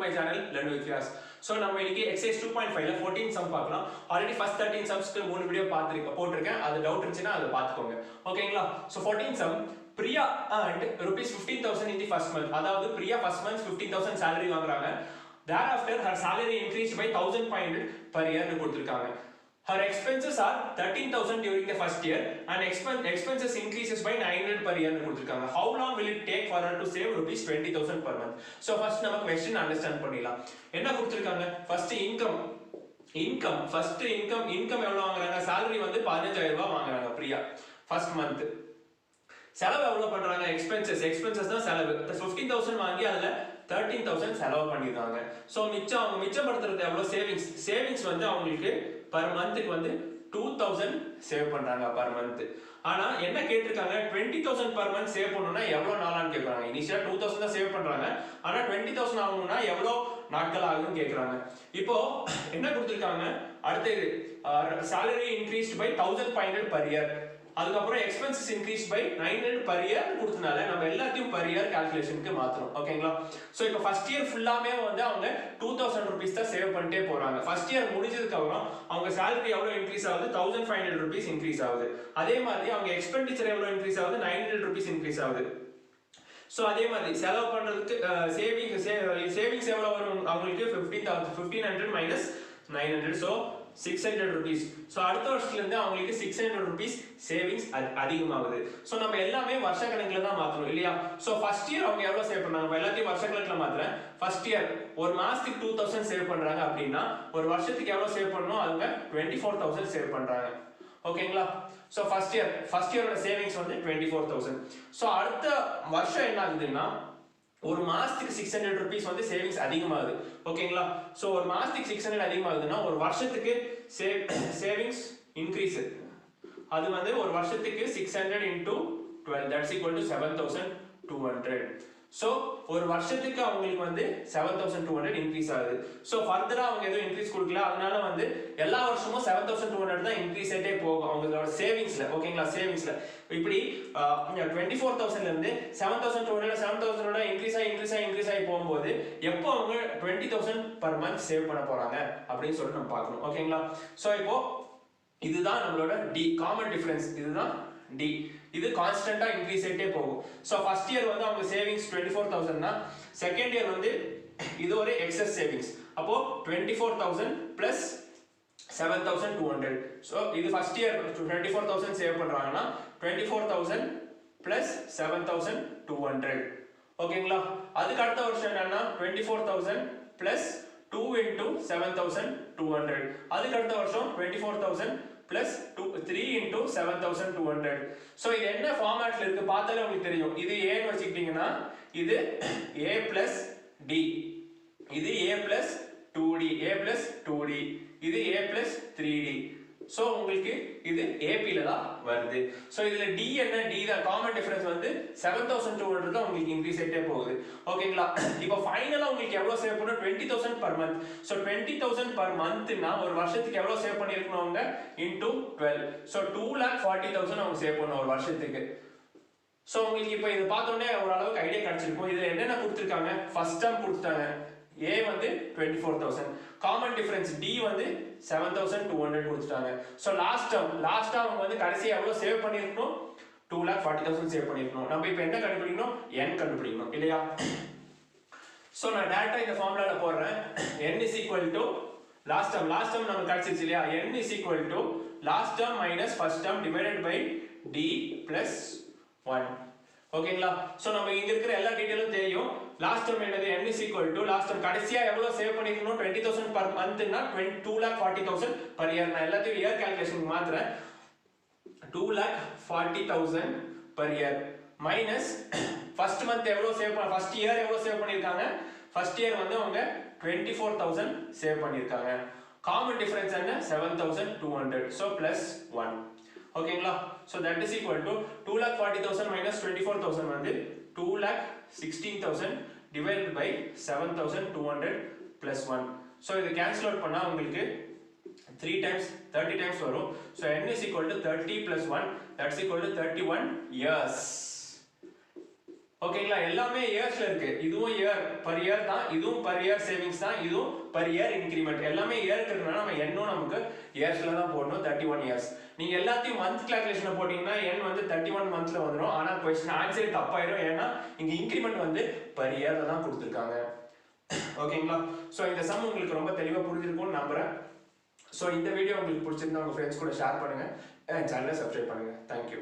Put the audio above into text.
my channel Learn with Vyas. So நம்ம இன்னைக்கு exercise 2.5 ல 14 sum பார்க்கலாம். Already first 13 sumsக்கு மூணு வீடியோ போட்டுருக்கேன். அது டவுட் இருந்துச்சுனா அதை பார்த்துக்கோங்க. ஓகேங்களா? So 14 sum Priya earned rupees 15,000 in the first month. அதாவது Priya first month 15,000 salary வாங்குறாங்க. Thereafter her salary increased by 1,500 per year னு கொடுத்திருக்காங்க. Her expenses are 13,000 during the first year and expenses increases by 900 per year னு கொடுத்திருக்காங்க. How long will it take for her to save rupees 20,000 per month? So first நம்ம question understand பண்ணிடலாம். என்ன கொடுத்திருக்காங்க? First income எவ்வளவு வாங்குறாங்க? salary வந்து 15,000 ரூபாய் வாங்குறாங்க பிரியா first month. செலவு எவ்வளவு பண்றாங்க? expenses தான் செலவு. 15,000 வாங்கி அதுல 13,000 செலவு பண்ணிருக்காங்க. சோ அவங்க மிச்சப்படுத்துறது எவ்வளவு? சேவிங்ஸ் வந்து அவங்களுக்கு per monthக்கு வந்து 2,000 சேவ் பண்றாங்க per month. ஆனா என்ன கேட்டிருக்காங்க? 20,000 per month சேவ் பண்ணனும்னா எவ்வளவு நாளான்னு கேக்குறாங்க. இனிஷியலா 2,000 தான் சேவ் பண்றாங்க. ஆனா 20,000 ஆகணும்னா எவ்வளவு நாட்கள் ஆகும்னு கேக்குறாங்க. இப்போ என்ன கொடுத்திருக்காங்க? அடுத்து salary increased by 1,500 per year. அதுக்கப்புறம் expenses increased by 900 per year கொடுத்தனால நம்ம எல்லாத்தையும் per year calculationக்கு மாத்துறோம். ஓகேங்களா? சோ இப்போ ஃபர்ஸ்ட் இயர் ஃபுல்லாமே வந்து அவங்க 2,000 rupees தான் சேவ் பண்ணிட்டே போறாங்க. ஃபர்ஸ்ட் இயர் முடிஞ்சதுக்கு அப்புறம் அவங்க salary எவ்வளவு இன்க்ரீஸ் ஆகுது? 1,500 rupees இன்க்ரீஸ் ஆகுது. அதே மாதிரி அவங்க எக்ஸ்பெண்டிச்சர் எவ்வளவு இன்க்ரீஸ் ஆகுது? 900 rupees இன்க்ரீஸ் ஆகுது. சோ அதே மாதிரி செலவு பண்றதுக்கு சேவிங்ஸ் எவ்வளவு வரும்? அவங்களுக்கு 1500 minus 900 so 600 rupees. So அடுத்த வருஷத்துல இருந்து அவங்களுக்கு 600 rupees சேவிங்ஸ் அதிகமாகுது. சோ நம்ம எல்லாமே வருஷ கணக்குல தான் மாத்தணும் இல்லையா? சோ ஃபர்ஸ்ட் இயர் அவங்க எவ்வளவு சேவ் பண்ணாங்க? நம்ம எல்லாத்தையும் வருஷ கணக்குல மாத்துறேன். ஃபர்ஸ்ட் இயர் ஒரு மாசத்துக்கு 2,000 சேவ் பண்றாங்க அப்படினா ஒரு வருஷத்துக்கு எவ்வளவு சேவ் பண்ணனும்? அவங்க 24,000 சேவ் பண்றாங்க. ஓகேங்களா? சோ ஃபர்ஸ்ட் இயரோட சேவிங்ஸ் வந்து 24,000. சோ அடுத்த வருஷம் என்ன ஆகுதுன்னா ஒரு மாசத்துக்கு 600 rupees வந்து சேவிங்ஸ் அதிகமாகுது. ஓகேங்களா? சோ ஒரு மாசத்துக்கு 600 அதிகமாகுதுன்னா ஒரு வருஷத்துக்கு சேவிங்ஸ் இன்க்ரீஸ். அது வந்து ஒரு வருஷத்துக்கு 600 into 12 that's equal to 7,200. So ஒரு வருஷத்துக்கு அவங்களுக்கு வந்து 7,200 இன்க்ரீஸ் ஆகுது. சோ ஃபர்தரா அவங்க எதுவும் இன்க்ரீஸ் கொடுக்கல. அதனால வந்து எல்லா வருஷமும் 7,200 தான் இன்க்ரீஸ் ஆயிட்டே போகும் அவங்களோட சேவிங்ஸ்ல. ஓகேங்களா? சேவிங்ஸ்ல இப்படி 24,000ல இருந்து 7,200 இன்க்ரீஸ் ஆகி போகும்போது எப்போ அவங்க 20,000 per month சேவ் பண்ண போறாங்க அப்படின்னு சொல்லிட்டு நம்ம பார்க்கணும். ஓகேங்களா? சோ இப்போ இதுதான் நம்மளோட டி காமன் டிஃபரன்ஸ். இதுதான் டி. இது கான்ஸ்டன்ட்டா இன்க்ரீஸ் ஆயிட்டே போகும். சோ ஃபர்ஸ்ட் இயர் வந்து அவங்க சேவிங்ஸ் 24,000 னா செகண்ட் இயர் வந்து இது ஒரு எக்ஸஸ் சேவிங்ஸ். அப்போ 24,000 plus 7,200. சோ இது ஃபர்ஸ்ட் இயர் 24,000 சேவ் பண்றாங்கன்னா 24,000 plus 7,200. ஓகேங்களா? அதுக்கு அடுத்த வருஷம் என்னன்னா 24,000 plus 2 into 7,200. அதுக்கு அடுத்த வருஷம் 24,000 plus 3 into 7,200. சோ இது என்ன ஃபார்மட்ல இருக்கு பார்த்தாலே உங்களுக்கு தெரியும். இது a ன்னு வச்சிட்டீங்கன்னா இது a plus d, இது a plus 2d, a plus 2d, இது a plus 3d. சோ உங்களுக்கு இது AP ல தான் வருது. சோ இதுல d என்ன? d தான் காமன் டிஃபரன்ஸ் வந்து 7,200 தான் உங்களுக்கு இன்க்ரீஸ் ஆயிட்டே போகுது. ஓகேங்களா? இப்போ ஃபைனலா உங்களுக்கு எவ்வளவு சேவ் பண்ணனும்? 20,000 per month. So 20,000 per month னா ஒரு வருஷத்துக்கு எவ்வளவு சேவ் பண்ணிருக்கணும் அவங்க? into 12. சோ 2,40,000 அவங்க சேவ் பண்ணனும் ஒரு வருஷத்துக்கு. சோ உங்களுக்கு இப்போ இது பார்த்தோனே ஒரு அளவுக்கு ஐடியா கிடைச்சிருக்கும். இதுல என்னென்ன கொடுத்திருக்காங்க? ஃபர்ஸ்ட் டேர்ம் கொடுத்தாங்க. A வந்து 24,000. காமன் டிஃபரன்ஸ் D வந்து 7,200 கொடுத்துட்டாங்க. சோ லாஸ்ட் அவங்க வந்து கடைசியா எவ்வளவு சேவ் பண்ணிருக்கணும்? 2,40,000 சேவ் பண்ணிருக்கணும். நம்ம இப்போ என்ன கண்டுபிடிக்கணும்? n கண்டுபிடிக்கணும் இல்லையா? சோ நான் டைரக்டா இந்த ஃபார்முலால போடுறேன். n is equal to last term நமக்கு கிடைச்சிருச்சு இல்லையா? n is equal to last term minus first term divided by d plus 1. ஓகேங்களா? சோ நம்ம இங்க இருக்கிற எல்லா டீடைலும் தெரியும். லாஸ்ட் டேர்ம் என்னது? n is equal to last term கடைசியா எவ்வளவு சேவ் பண்ணிருக்கணும்? 20,000 per month னா 2,40,000 per year. நான் எல்லாத்தையும் இயர் கால்குலேஷனுக்கு மாத்துறேன். 2,40,000 per year minus first month எவ்வளவு சேவ் பண்ண ஃபர்ஸ்ட் இயர் எவ்வளவு சேவ் பண்ணிருக்காங்க? ஃபர்ஸ்ட் இயர் வந்து அவங்க 24,000 சேவ் பண்ணிருக்காங்க. காமன் டிஃபரன்ஸ் என்ன? 7,200. So plus 1. ஓகேங்களா? so that is equal to 2,40,000 minus 24,000 வந்து 2,16,000 divided by 7,200 plus 1. so இது cancel out பண்ணா உங்களுக்கு 3 times 30 times வரும். so n is equal to 30 plus 1 that's equal to 31 years. ஓகேங்களா? எல்லாமே இயர்ஸ்ல இருக்கு. இதுவும் பர் இயர் தான், இதுவும் பர் இயர் சேவிங்ஸ் தான், இதுவும் பர் இயர் இன்கிரிமெண்ட். எல்லாமே இயருக்கு இருக்கனால நம்ம எண்ணும் நமக்கு இயர்ஸ்ல தான் போடணும். 31 இயர்ஸ். நீங்க எல்லாத்தையும் மந்த் கால்குலேஷன்ல போட்டீங்கன்னா எண் வந்து 31 மந்த்ஸ்ல வந்துடும். ஆனா கொஸ்டின் ஆன்சர் தப்பாயிரும். ஏன்னா இங்க இன்கிரிமெண்ட் வந்து பர் இயர்ல தான் கொடுத்துருக்காங்க. ஓகேங்களா? சோ இந்த சம் உங்களுக்கு ரொம்ப தெளிவா புரிஞ்சிருக்கும்னு நம்புறேன். சோ இந்த வீடியோ உங்களுக்கு பிடிச்சிருந்தா உங்க ஃப்ரெண்ட்ஸ் கூட ஷேர் பண்ணுங்க. சேனலை சப்ஸ்கிரைப் பண்ணுங்க. தேங்க்யூ.